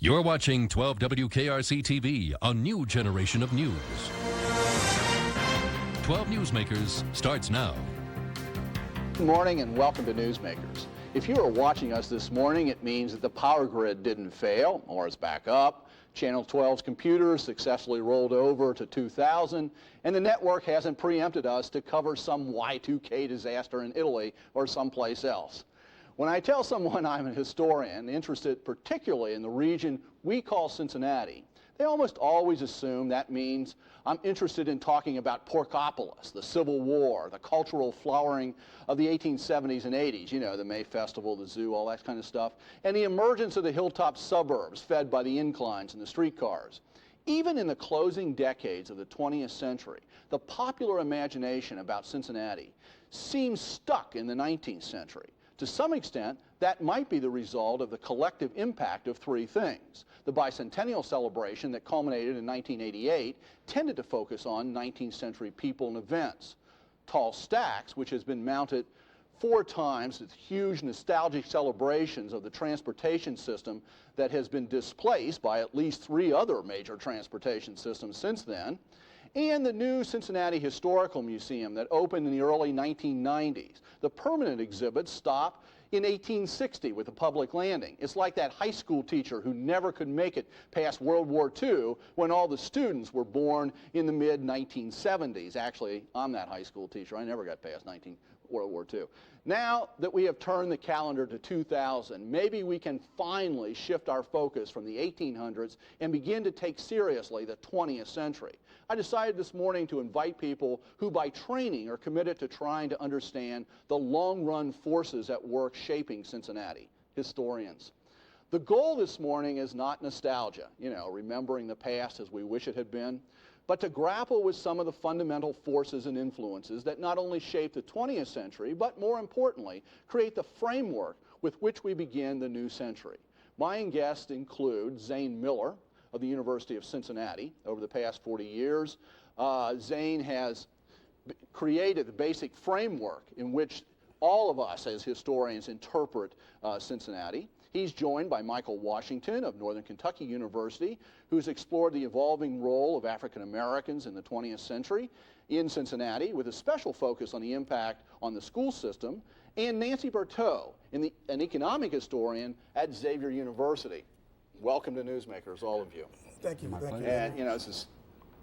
You're watching 12 WKRC TV, a new generation of news. 12 Newsmakers starts now. Good morning and welcome to Newsmakers. If you are watching us this morning, it means that the power grid didn't fail or is back up. Channel 12's computers successfully rolled over to 2000, and the network hasn't preempted us to cover some Y2K disaster in Italy or someplace else. When I tell someone I'm a historian interested particularly in the region we call Cincinnati, they almost always assume that means I'm interested in talking about Porkopolis, the Civil War, the cultural flowering of the 1870s and 80s, you know, the May Festival, the zoo, all that kind of stuff, and the emergence of the hilltop suburbs fed by the inclines and the streetcars. Even in the closing decades of the 20th century, the popular imagination about Cincinnati seems stuck in the 19th century. To some extent, that might be the result of the collective impact of three things. The bicentennial celebration that culminated in 1988 tended to focus on 19th century people and events. Tall Stacks, which has been mounted 4 times with huge nostalgic celebrations of the transportation system that has been displaced by at least 3 other major transportation systems since then, and the new Cincinnati Historical Museum that opened in the early 1990s. The permanent exhibits stopped in 1860 with the public landing. It's like that high school teacher who never could make it past World War II when all the students were born in the mid-1970s. Actually, I'm that high school teacher. I never got past World War II. Now that we have turned the calendar to 2000, maybe we can finally shift our focus from the 1800s and begin to take seriously the 20th century. I decided this morning to invite people who by training are committed to trying to understand the long-run forces at work shaping Cincinnati, historians. The goal this morning is not nostalgia, you know, remembering the past as we wish it had been, but to grapple with some of the fundamental forces and influences that not only shape the 20th century, but more importantly, create the framework with which we begin the new century. My guests include Zane Miller of the University of Cincinnati. Over the past 40 years, Zane has created the basic framework in which all of us as historians interpret Cincinnati. He's joined by Michael Washington of Northern Kentucky University, who's explored the evolving role of African Americans in the 20th century in Cincinnati, with a special focus on the impact on the school system, and Nancy Bertaux, an economic historian at Xavier University. Welcome to Newsmakers, all of you. Thank you. Thank you. And, you know, this is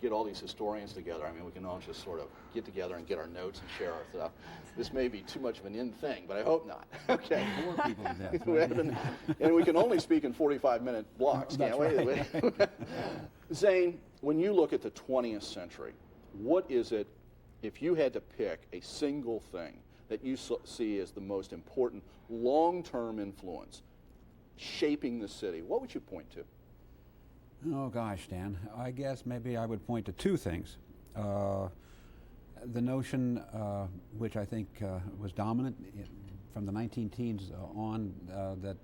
get all these historians together. I mean, we can all just sort of get together and get our notes and share our stuff. This may be too much of an in thing, but I hope not. Okay. More people than that. And we can only speak in 45-minute blocks, can't we? Right. Zane, when you look at the 20th century, what is it, if you had to pick a single thing that you see as the most important long-term influence shaping the city, what would you point to? Oh gosh, Dan, I guess maybe I would point to 2 things. The notion, which I think was dominant from the 19-teens on, that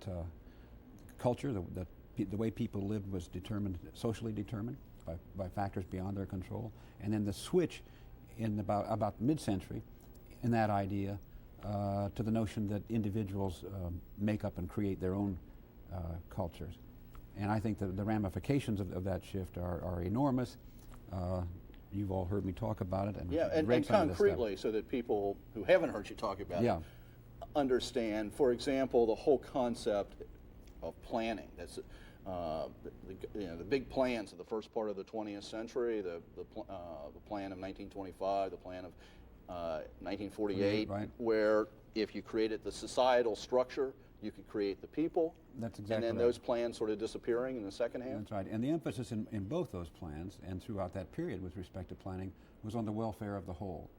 culture, the way people lived was determined, socially determined by factors beyond their control. And then the switch in about mid-century in that idea to the notion that individuals make up and create their own cultures. And I think the ramifications of that shift are enormous. You've all heard me talk about it. And concretely, so that people who haven't heard you talk about it understand, for example, the whole concept of planning. That's the big plans of the first part of the 20th century, the plan of 1925, the plan of 1948, right. Where if you created the societal structure, you could create the people. That's exactly And then right. those plans sort of disappearing in the second half? That's right. And the emphasis in both those plans and throughout that period with respect to planning was on the welfare of the whole.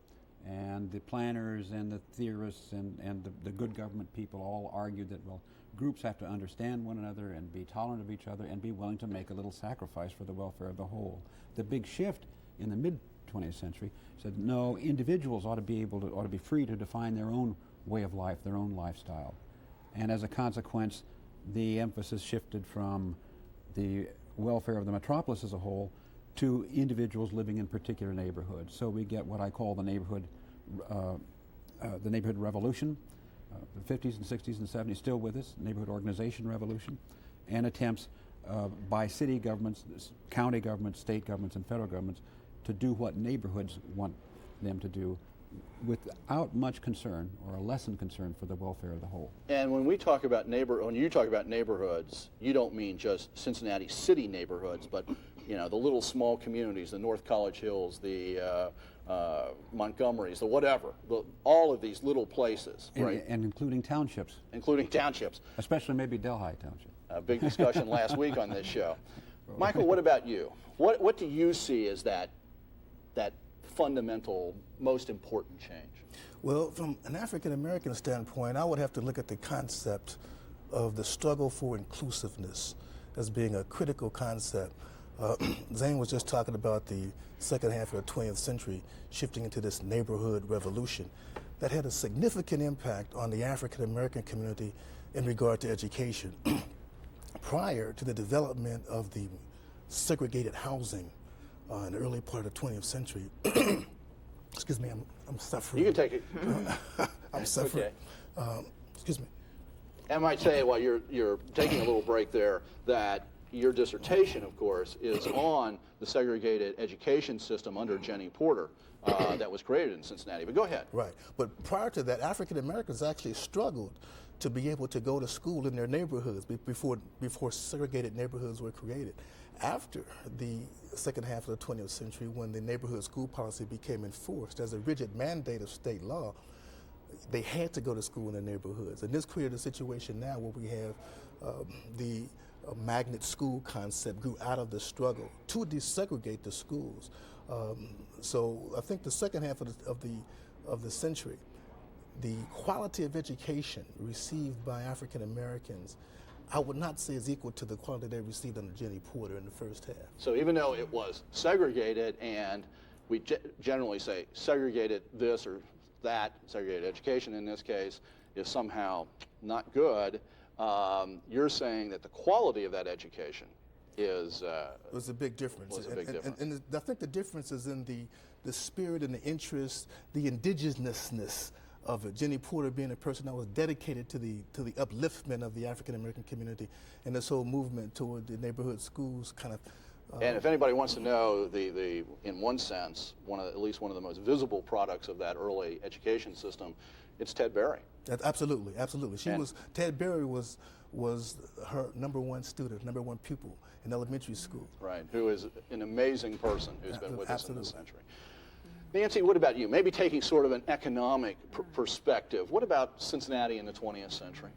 And the planners and the theorists and the good government people all argued that, well, groups have to understand one another and be tolerant of each other and be willing to make a little sacrifice for the welfare of the whole. The big shift in the mid-20th century said, no, individuals ought to be free to define their own way of life, their own lifestyle. And as a consequence, the emphasis shifted from the welfare of the metropolis as a whole to individuals living in particular neighborhoods. So we get what I call the neighborhood revolution, the 50s and 60s and 70s, still with us, neighborhood organization revolution, and attempts by city governments, county governments, state governments, and federal governments to do what neighborhoods want them to do without much concern or a lessened concern for the welfare of the whole. And when you talk about neighborhoods, you don't mean just Cincinnati city neighborhoods, but the little small communities, the North College Hills, the Montgomerys, the whatever, all of these little places, right? And including townships. Including townships. Especially maybe Delhi Township. A big discussion last week on this show. Michael, what about you? What do you see as that fundamental, most important change? Well, from an African-American standpoint, I would have to look at the concept of the struggle for inclusiveness as being a critical concept. Zane was just talking about the second half of the 20th century shifting into this neighborhood revolution that had a significant impact on the African-American community in regard to education. Prior to the development of the segregated housing in the early part of the 20th century, excuse me, I'm suffering. You can take it. I'm suffering. Okay. Excuse me. I might say, while you're taking a little break there, that your dissertation, of course, is on the segregated education system under Jenny Porter that was created in Cincinnati. But go ahead. Right. But prior to that, African Americans actually struggled to be able to go to school in their neighborhoods before segregated neighborhoods were created. After the second half of the 20th century, when the neighborhood school policy became enforced as a rigid mandate of state law, they had to go to school in their neighborhoods. And this created a situation now where we have the magnet school concept grew out of the struggle to desegregate the schools. So I think the second half of the century, the quality of education received by African Americans, I would not say is equal to the quality they received under Jenny Porter in the first half. So even though it was segregated, and we generally say segregated this or that, segregated education in this case, is somehow not good, you're saying that the quality of that education was a big difference. And I think the difference is in the spirit and the interest, the indigenousness of it. Jenny Porter being a person that was dedicated to the upliftment of the African American community and this whole movement toward the neighborhood schools kind of. And if anybody wants to know, in one sense, at least one of the most visible products of that early education system, it's Ted Berry. Absolutely, absolutely. Ted Berry was her number one student, number one pupil in elementary school. Right, who is an amazing person who's been with us in this century. Nancy, what about you? Maybe taking sort of an economic perspective. What about Cincinnati in the 20th century?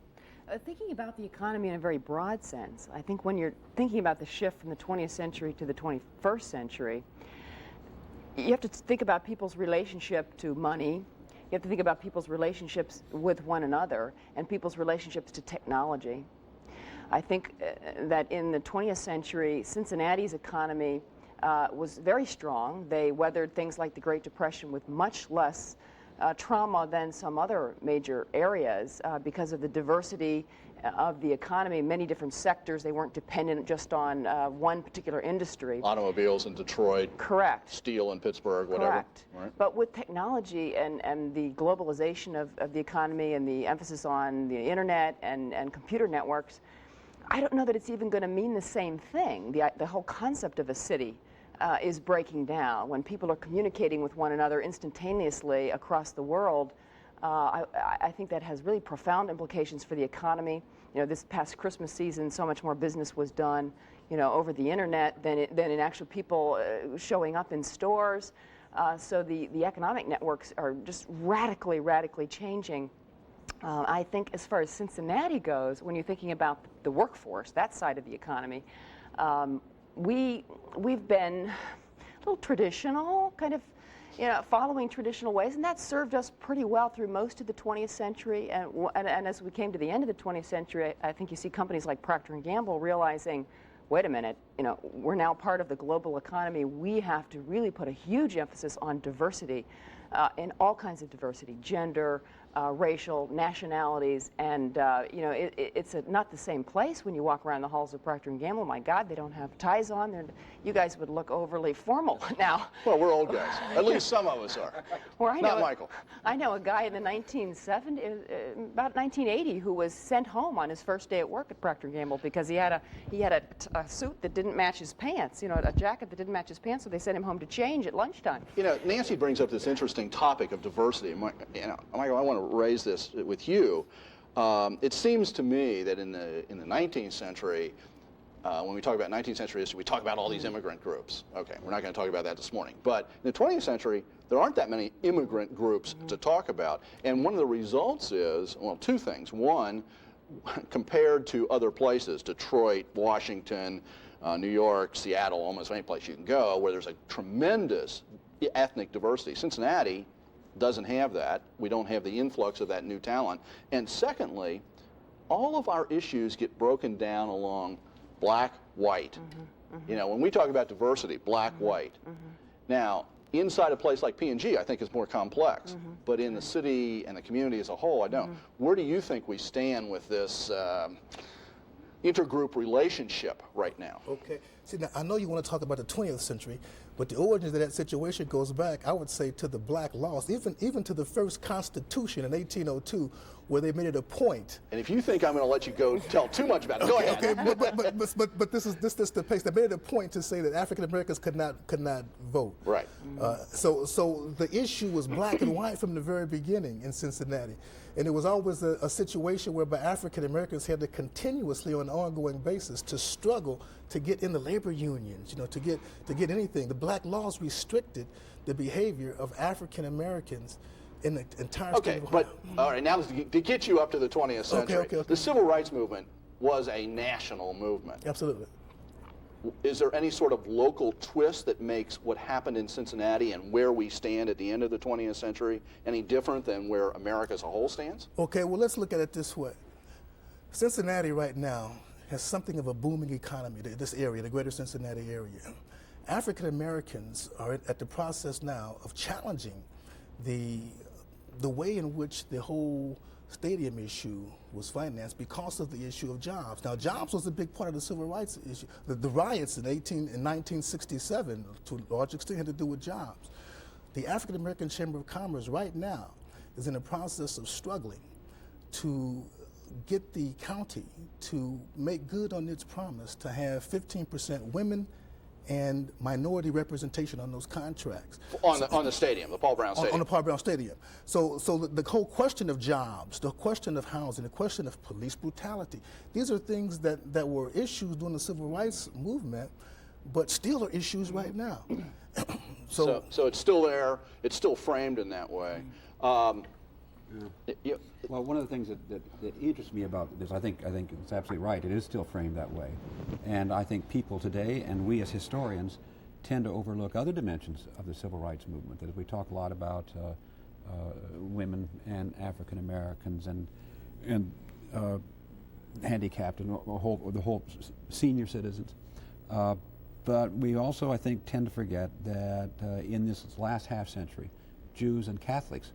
Thinking about the economy in a very broad sense, I think when you're thinking about the shift from the 20th century to the 21st century, you have to think about people's relationship to money. You have to think about people's relationships with one another and people's relationships to technology. I think that in the 20th century, Cincinnati's economy was very strong. They weathered things like the Great Depression with much less trauma than some other major areas because of the diversity of the economy, many different sectors. They weren't dependent just on one particular industry. Automobiles in Detroit. Correct. Steel in Pittsburgh, whatever. Correct. Right. But with technology and the globalization of the economy and the emphasis on the internet and computer networks, I don't know that it's even going to mean the same thing. The whole concept of a city is breaking down. When people are communicating with one another instantaneously across the world, I think that has really profound implications for the economy. You know, this past Christmas season, so much more business was done, over the internet than in actual people showing up in stores. So the economic networks are just radically changing. I think as far as Cincinnati goes, when you're thinking about the workforce, that side of the economy, we've been a little traditional, kind of, following traditional ways, and that served us pretty well through most of the 20th century. And as we came to the end of the 20th century, I think you see companies like Procter & Gamble realizing, wait a minute, we're now part of the global economy. We have to really put a huge emphasis on diversity, in all kinds of diversity, gender, racial, nationalities, and you know, it's not the same place when you walk around the halls of Procter & Gamble. My God, they don't have ties on. You guys would look overly formal now. Well, we're old guys. At least some of us are. Well, Not Michael. I know a guy in the 1970s, about 1980, who was sent home on his first day at work at Procter & Gamble because he had a suit that didn't match his pants, you know, a jacket that didn't match his pants, so they sent him home to change at lunchtime. You know, Nancy brings up this interesting topic of diversity. You know, Michael, I want to raise this with you. It seems to me that in the 19th century, when we talk about 19th century history, we talk about all these immigrant groups. Okay, we're not going to talk about that this morning. But in the 20th century, there aren't that many immigrant groups to talk about. And one of the results is, well, two things. One, compared to other places, Detroit, Washington, New York, Seattle, almost any place you can go, where there's a tremendous ethnic diversity. Cincinnati doesn't have that. We don't have the influx of that new talent. And secondly, all of our issues get broken down along black, white. You know, when we talk about diversity, black, white. Now, inside a place like P&G, I think it's more complex. But in the city and the community as a whole, I don't. Where do you think we stand with this intergroup relationship right now? Okay. See, now, I know you want to talk about the 20th century, but the origins of that situation goes back, I would say, to the black laws, even to the first Constitution in 1802, where they made it a point. And if you think I'm going to let you go tell too much about it, go ahead. Okay, but this is the pace. They made it a point to say that African Americans could not vote. Right. So the issue was black and white from the very beginning in Cincinnati, and it was always a situation whereby African Americans had to continuously, on an ongoing basis, to struggle to get in the labor unions, you know, to get anything. The black laws restricted the behavior of African Americans in the entire state of Ohio. But all right, now to get you up to the 20th century, Okay. the civil rights movement was a national movement. Absolutely. Is there any sort of local twist that makes what happened in Cincinnati and where we stand at the end of the 20th century any different than where America as a whole stands? Okay, well, let's look at it this way. Cincinnati right now has something of a booming economy, this area, the greater Cincinnati area. African Americans are at the process now of challenging the way in which the whole stadium issue was financed because of the issue of jobs. Now, jobs was a big part of the civil rights issue. The riots in 1967, to a large extent, had to do with jobs. The African American Chamber of Commerce right now is in the process of struggling to get the county to make good on its promise to have 15% women and minority representation on those contracts. On the stadium, the Paul Brown Stadium. On the Paul Brown Stadium. So the whole question of jobs, the question of housing, the question of police brutality, these are things that were issues during the civil rights movement, but still are issues right now. So it's still there, it's still framed in that way. Well, one of the things that interests me about this, I think it's absolutely right. It is still framed that way, and I think people today, and we as historians, tend to overlook other dimensions of the civil rights movement. That we talk a lot about women and African Americans and handicapped and the whole senior citizens. But we also, I think, tend to forget that in this last half century, Jews and Catholics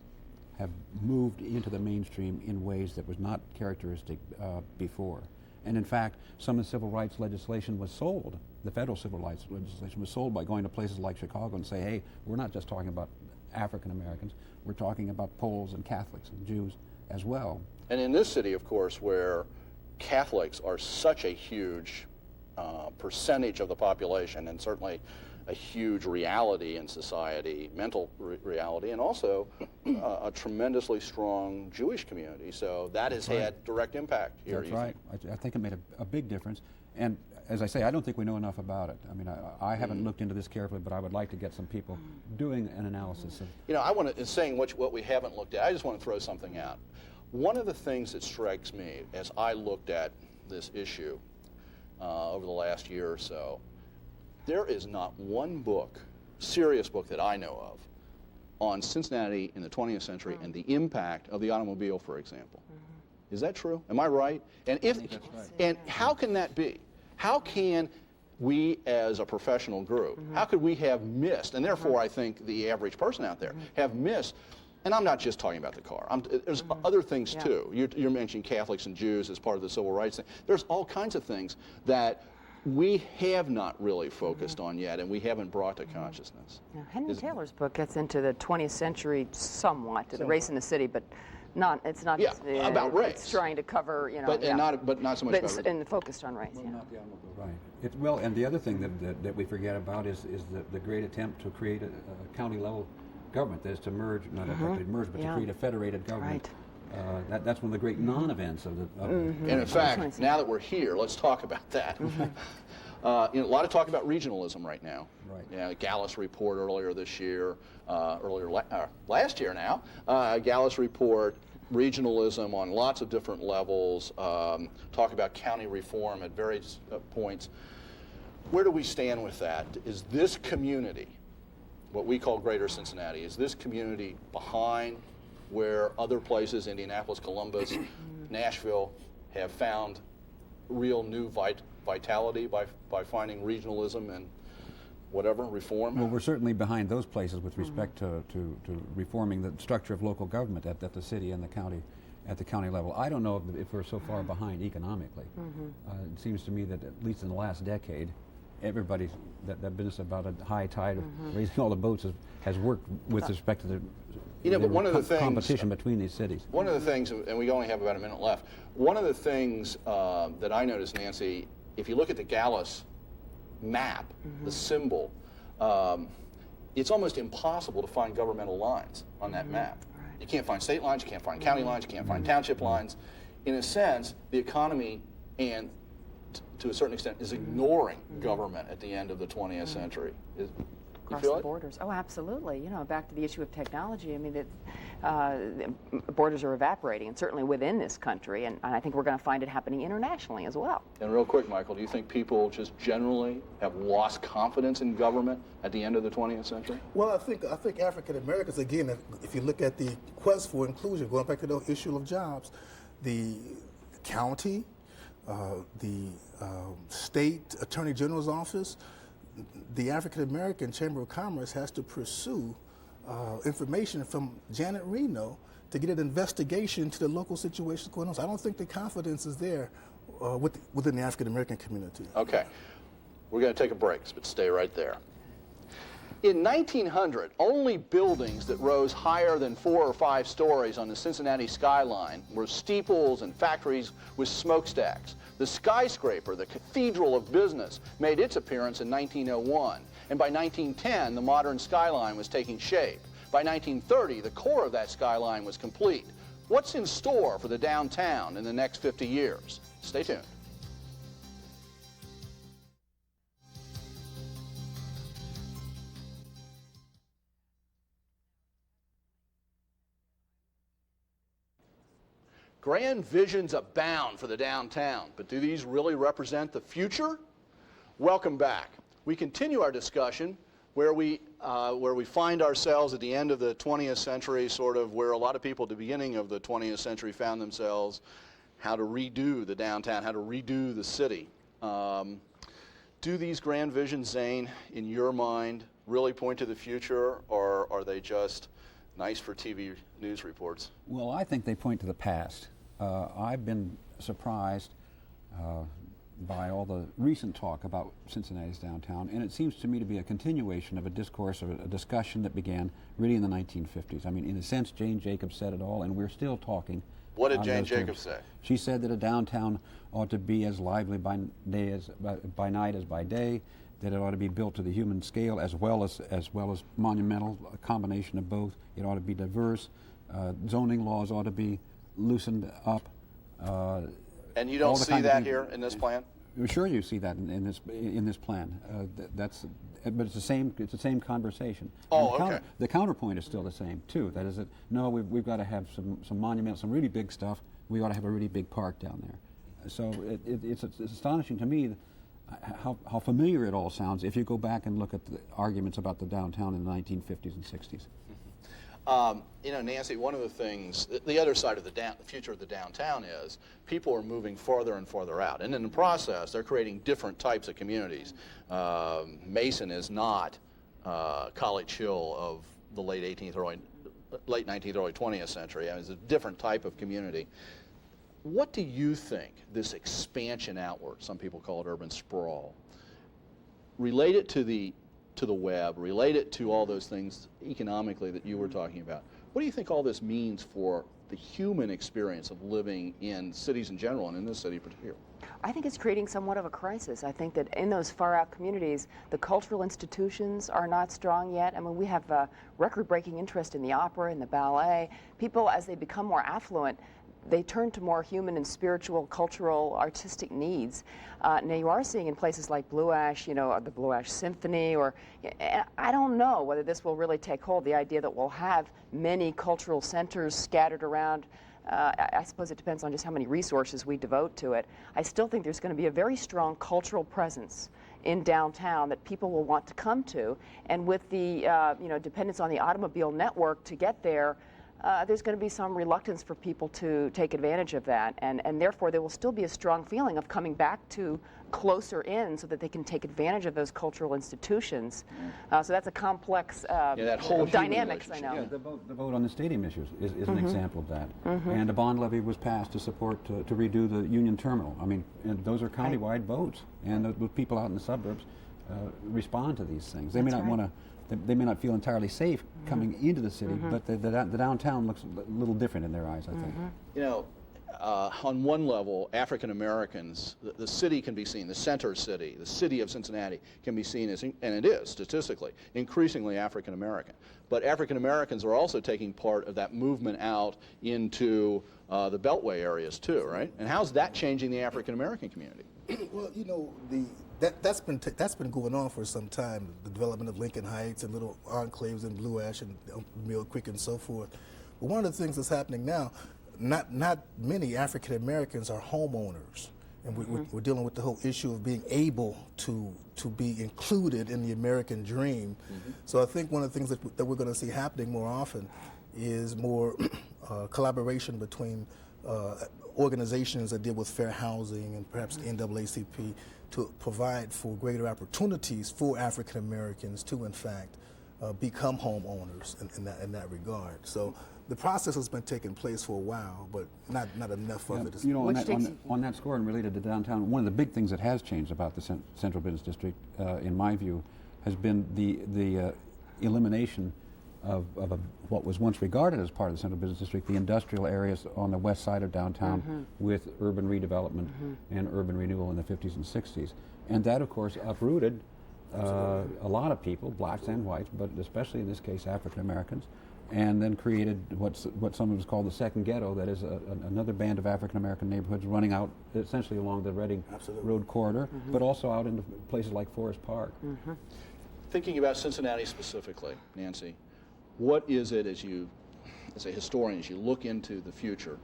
have moved into the mainstream in ways that was not characteristic before. And in fact, some of the civil rights legislation was sold. The federal civil rights legislation was sold by going to places like Chicago and say, hey, we're not just talking about African Americans, we're talking about Poles and Catholics and Jews as well. And in this city, of course, where Catholics are such a huge percentage of the population, and certainly a huge reality in society, mental reality, and also a tremendously strong Jewish community. So that has had direct impact here. That's right. I think it made a big difference. And as I say, I don't think we know enough about it. I mean, I haven't looked into this carefully, but I would like to get some people doing an analysis of. You know, I want to, saying what we haven't looked at, I just want to throw something out. One of the things that strikes me as I looked at this issue over the last year or so, there is not one book, serious book that I know of, on Cincinnati in the 20th century and the impact of the automobile, for example. Is that true? Am I right? And if, and how can that be? How can we as a professional group, how could we have missed, and therefore I think the average person out there, have missed and I'm not just talking about the car. There's other things too. You're mentioning Catholics and Jews as part of the civil rights thing. There's all kinds of things that we have not really focused on yet, and we haven't brought to consciousness. Now, Henry Taylor's book gets into the 20th century somewhat, the race in the city, but it's not just about race. It's trying to cover, but not so much about race. And focused on race. Well, not the automobile, right. Well, and the other thing that we forget about is the great attempt to create a county level government, that is to merge, not to merge, but to create a federated government. Right. That's one of the great non-events of the. And in fact, now that we're here, let's talk about that. A lot of talk about regionalism right now. Right. Yeah, the Gallus report earlier this year, last year now, Gallus report, regionalism on lots of different levels, talk about county reform at various points. Where do we stand with that? Is this community, what we call Greater Cincinnati, is this community behind where other places, Indianapolis, Columbus, Nashville, have found real new vitality by finding regionalism and whatever, reform? Well, we're certainly behind those places with respect to reforming the structure of local government at the city and the county, at the county level. I don't know if we're so far behind economically. It seems to me that at least in the last decade, everybody, that business about a high tide of raising all the boats has worked with respect to the but one of the things, competition between these cities. One of the things, and we only have about a minute left, one of the things that I noticed, Nancy, if you look at the Gallus map, the symbol, it's almost impossible to find governmental lines on that map. Right. You can't find state lines, you can't find county lines, you can't find township lines. In a sense, the economy, and to a certain extent, is ignoring government at the end of the 20th century. Across the borders. Oh, absolutely. Back to the issue of technology. I mean, the borders are evaporating, and certainly within this country, and I think we're going to find it happening internationally as well. And real quick, Michael, do you think people just generally have lost confidence in government at the end of the 20th century? Well, I think African Americans, again, if you look at the quest for inclusion, going back to the issue of jobs, the county, the state attorney general's office, the African American Chamber of Commerce has to pursue information from Janet Reno to get an investigation to the local situations going on. So I don't think the confidence is there within the African American community. Okay, we're going to take a break, but stay right there. In 1900, only buildings that rose higher than 4 or 5 stories on the Cincinnati skyline were steeples and factories with smokestacks. The skyscraper, the cathedral of business, made its appearance in 1901. And by 1910, the modern skyline was taking shape. By 1930, the core of that skyline was complete. What's in store for the downtown in the next 50 years? Stay tuned. Grand visions abound for the downtown, but do these really represent the future? Welcome back. We continue our discussion where we find ourselves at the end of the 20th century, sort of where a lot of people at the beginning of the 20th century found themselves, how to redo the downtown, how to redo the city. Do these grand visions, Zane, in your mind, really point to the future, or are they just nice for TV news reports? Well, I think they point to the past. I've been surprised by all the recent talk about Cincinnati's downtown, and it seems to me to be a continuation of a discourse, of a discussion that began really in the 1950s. I mean, in a sense, Jane Jacobs said it all, and we're still talking. What did Jane Jacobs say? She said that a downtown ought to be as lively by night as by day, that it ought to be built to the human scale as well as monumental, a combination of both. It ought to be diverse. Zoning laws ought to be loosened up. And you don't see that here in this plan? Sure, you see that in this plan. But it's the same conversation. Oh, and okay. The counterpoint is still the same too. That is that no, we've got to have some monuments, some really big stuff. We ought to have a really big park down there. So it's astonishing to me how familiar it all sounds if you go back and look at the arguments about the downtown in the 1950s and 60s. Nancy, one of the things, the other side of the future of the downtown is people are moving farther and farther out. And in the process, they're creating different types of communities. Mason is not College Hill of the late 18th, early late 19th, early 20th century. I mean, it's a different type of community. What do you think this expansion outward, some people call it urban sprawl, relate it to the web, relate it to all those things economically that you were talking about? What do you think all this means for the human experience of living in cities in general and in this city in particular? I think it's creating somewhat of a crisis. I think that in those far-out communities, the cultural institutions are not strong yet. I mean, we have a record-breaking interest in the opera and the ballet. People, as they become more affluent, they turn to more human and spiritual, cultural, artistic needs. Now, you are seeing in places like Blue Ash, you know, the Blue Ash Symphony, or I don't know whether this will really take hold, the idea that we'll have many cultural centers scattered around. I suppose it depends on just how many resources we devote to it. I still think there's going to be a very strong cultural presence in downtown that people will want to come to, and with the you know, dependence on the automobile network to get there, there's going to be some reluctance for people to take advantage of that, and therefore there will still be a strong feeling of coming back to closer in so that they can take advantage of those cultural institutions. So that's a complex that whole dynamics, I know. Yeah, the vote on the stadium issues is an example of that. And a bond levy was passed to support, to redo the Union Terminal. I mean, and those are countywide votes, and the people out in the suburbs respond to these things. They may not want to. They may not feel entirely safe coming into the city, but the downtown looks a little different in their eyes, I think. You know, on one level, African Americans, the city can be seen, the center city, the city of Cincinnati can be seen as, and it is statistically, increasingly African American. But African Americans are also taking part of that movement out into the Beltway areas too, right? And how's that changing the African American community? Well, you know, that's been going on for some time. The development of Lincoln Heights and little enclaves in Blue Ash and Mill Creek and so forth. But one of the things that's happening now, not many African Americans are homeowners, and we're dealing with the whole issue of being able to be included in the American dream. So I think one of the things that we're going to see happening more often is more collaboration between organizations that deal with fair housing and perhaps the NAACP to provide for greater opportunities for African Americans to, in fact, become homeowners in that regard. So the process has been taking place for a while, but not enough of it. You know, on that score and related to downtown, one of the big things that has changed about the Central Business District, in my view, has been the elimination of what was once regarded as part of the Central Business District, the industrial areas on the west side of downtown with urban redevelopment and urban renewal in the 50s and 60s. And that, of course, uprooted a lot of people, blacks and whites, but especially in this case African Americans, and then created what some of us call the second ghetto, that is another band of African American neighborhoods running out essentially along the Reading Road corridor, but also out into places like Forest Park. Thinking about Cincinnati specifically, Nancy, what is it as a historian, as you look into the future,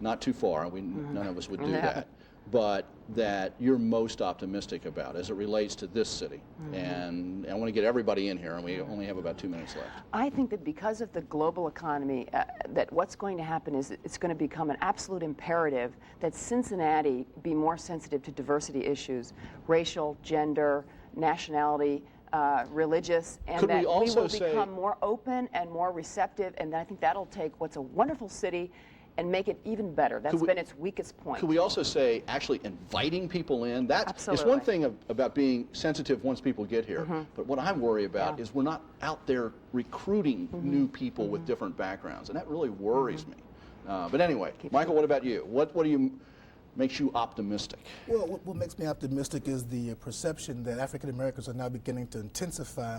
not too far, none of us would do that, but that you're most optimistic about as it relates to this city? And I want to get everybody in here, and we only have about 2 minutes left. I think that because of the global economy, that what's going to happen is it's going to become an absolute imperative that Cincinnati be more sensitive to diversity issues, racial, gender, nationality, religious, and Could that we also will become more open and more receptive, and I think that'll take what's a wonderful city and make it even better. That's been its weakest point. Could we also say actually inviting people in? It's one thing about being sensitive once people get here, but what I worry about is we're not out there recruiting new people with different backgrounds, and that really worries me. But anyway, Michael, what about you? What do you makes you optimistic? Well, what makes me optimistic is the perception that African Americans are now beginning to intensify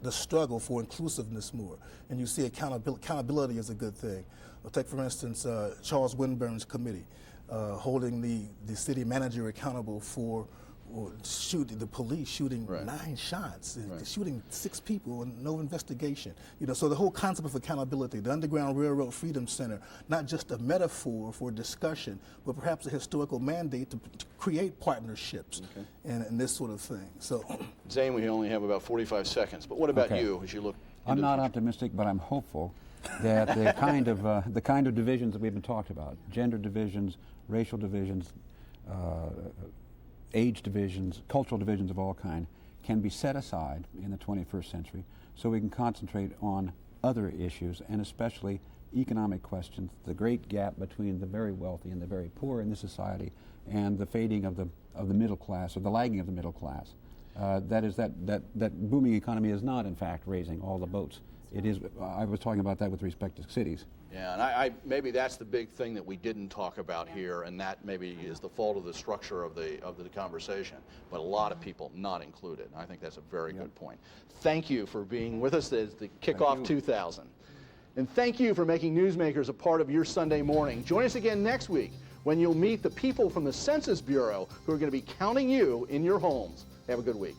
the struggle for inclusiveness more. And you see accountability is a good thing. I'll take, for instance, Charles Winburn's committee, holding the city manager accountable for the police shooting 9 shots, shooting 6 people and no investigation. You know, so the whole concept of accountability, the Underground Railroad Freedom Center, not just a metaphor for discussion, but perhaps a historical mandate to create partnerships and this sort of thing. So, Zane, we only have about 45 seconds, but what about you as you look? I'm not optimistic, but I'm hopeful that the kind of divisions that we've been talking about, gender divisions, racial divisions, age divisions, cultural divisions of all kind, can be set aside in the 21st century so we can concentrate on other issues, and especially economic questions, the great gap between the very wealthy and the very poor in this society, and the fading of the middle class, or the lagging of the middle class. That booming economy is not, in fact, raising all the boats. It is. I was talking about that with respect to cities. Yeah, and I maybe that's the big thing that we didn't talk about here, and that maybe is the fault of the structure of the conversation. But a lot of people not included. I think that's a very good point. Thank you for being with us as the Kickoff 2000. And thank you for making Newsmakers a part of your Sunday morning. Join us again next week when you'll meet the people from the Census Bureau who are going to be counting you in your homes. Have a good week.